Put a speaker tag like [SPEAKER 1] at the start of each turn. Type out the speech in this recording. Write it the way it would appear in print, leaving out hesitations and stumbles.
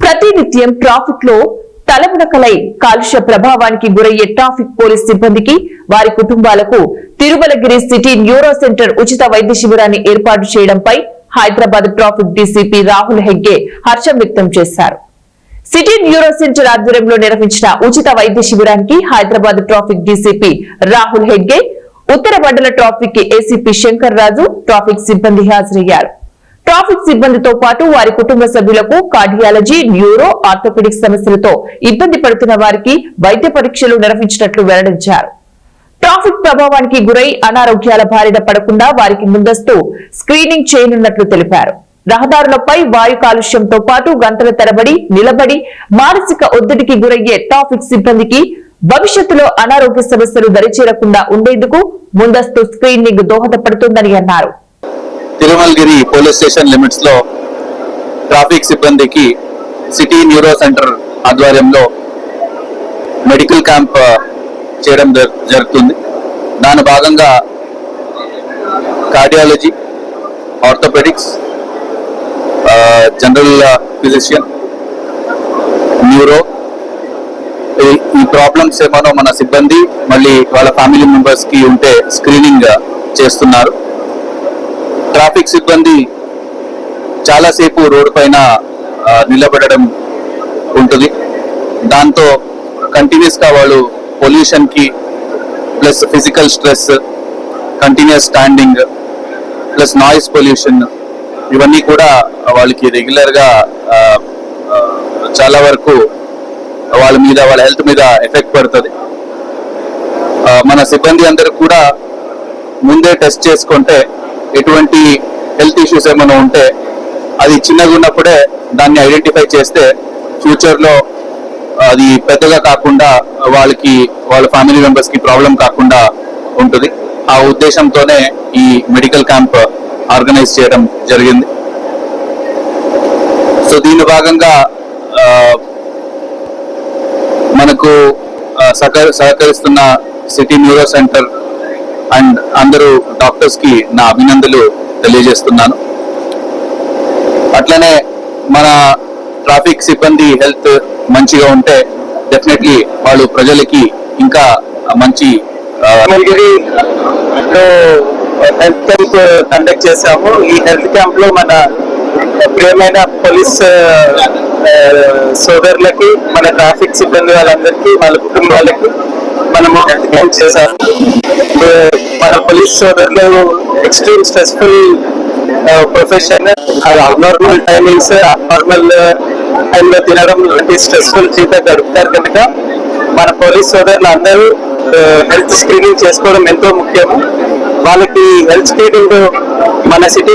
[SPEAKER 1] ప్రతినిత్యం ట్రాఫిక్ లో తలమునకలై కాలుష్య ప్రభావానికి గురయ్యే ట్రాఫిక్ పోలీస్ సిబ్బందికి వారి కుటుంబాలకు తిరుమలగిరి సిటీ న్యూరో సెంటర్ ఉచిత వైద్య శిబిరాన్ని ఏర్పాటు చేయడంపై హైదరాబాద్ ట్రాఫిక్ డీసీపీ రాహుల్ హెగ్గే హర్షం వ్యక్తం చేశారు. సిటీ న్యూరో సెంటర్ ఆధ్వర్యంలో నిర్వహించిన ఉచిత వైద్య శిబిరానికి హైదరాబాద్ ట్రాఫిక్ డీసీపీ రాహుల్ హెగ్గే, ఉత్తర మండల ట్రాఫిక్ ఏసీపీ శంకర్ రాజు, ట్రాఫిక్ సిబ్బంది హాజరయ్యారు. ట్రాఫిక్ సిబ్బందితో పాటు వారి కుటుంబ సభ్యులకు కార్డియాలజీ, న్యూరో, ఆర్థోపెడిక్ సమస్యలతో ఇబ్బంది పడుతున్న వారికి వైద్య పరీక్షలు నిర్వహించినట్లు వెల్లడించారు. ట్రాఫిక్ ప్రభావానికి గురై అనారోగ్యాల బారిన పడకుండా వారికి ముందస్తు స్క్రీనింగ్ చేయనున్నట్లు తెలిపారు. రహదారులపై వాయు కాలుష్యంతో పాటు గంటల తరబడి నిలబడి మానసిక ఒత్తిడికి గురయ్యే ట్రాఫిక్ సిబ్బందికి భవిష్యత్తులో అనారోగ్య సమస్యలు దరిచేరకుండా ఉండేందుకు ముందస్తు స్క్రీనింగ్ దోహదపడుతుందని అన్నారు.
[SPEAKER 2] తిరుమలగిరి పోలీస్ స్టేషన్ లిమిట్స్ లో ట్రాఫిక్ సిబ్బందికి సిటీ న్యూరో సెంటర్ ఆధ్వర్యంలో మెడికల్ క్యాంప్ చేయడం జరుగుతుంది. దాని భాగంగా cardiology, orthopaedics, general physician, neuro, ఈ ప్రాబ్లమ్స్ ఏమో మన సిబ్బంది మళ్ళీ వాళ్ళ ఫ్యామిలీ మెంబర్స్ కి ఉంటే స్క్రీనింగ్ చేస్తున్నారు. ట్రాఫిక్ సిబ్బంది చాలాసేపు రోడ్డు పైన నిలబడడం ఉంటుంది. దాంతో కంటిన్యూస్ గా వాళ్ళు పొల్యూషన్ కి plus physical stress, continuous standing plus noise pollution, ఇవన్నీ కూడా వాళ్ళకి రెగ్యులర్ గా చాలా వరకు వాళ్ళ హెల్త్ మీద ఎఫెక్ట్ పడుతుంది. మన సిబ్బంది అందరూ కూడా ముందే టెస్ట్ చేసుకుంటే ఎటువంటి హెల్త్ ఇష్యూస్ ఏమైనా ఉంటే అది చిన్నగా ఉన్నప్పుడే దాన్ని ఐడెంటిఫై చేస్తే ఫ్యూచర్ లో అది పెద్దగా కాకుండా వాళ్ళ ఫ్యామిలీ మెంబర్స్ కి ప్రాబ్లం కాకుండా ఉంటుంది. ఆ ఉద్దేశంతోనే ఈ మెడికల్ క్యాంప్ ఆర్గనైజ్ చేయడం జరిగింది. సో దీని భాగంగా మనకు సహకరిస్తున్న సిటీ న్యూరో సెంటర్ అండ్ అందరూ డాక్టర్స్ కి నా అభినందనలు తెలియజేస్తున్నాను. అట్లనే మన ట్రాఫిక్ సిబ్బంది హెల్త్ మంచిగా ఉంటే డెఫినెట్లీ వాళ్ళు ప్రజలకి ఇంకా మంచి
[SPEAKER 3] హెల్త్ క్యాంప్ కండక్ట్ చేశాము. ఈ హెల్త్ క్యాంప్ లో మన ప్రియమైన పోలీస్ సోదరులకి, మన ట్రాఫిక్ సిబ్బంది వాళ్ళందరికీ, వాళ్ళ కుటుంబాలకి మనము హెల్త్ క్యాంప్ చేశాము. మన పోలీస్ సోదరులు extreme stressful profession, abnormal timings, abnormal టైంలో తినడం లాంటి స్ట్రెస్ఫుల్ జీవితం గడుపుతారు కనుక మన పోలీస్ సోదరులు అందరూ హెల్త్ స్క్రీనింగ్ చేసుకోవడం ఎంతో ముఖ్యము. వాళ్ళకి హెల్త్ స్క్రీనింగ్ మన సిటీ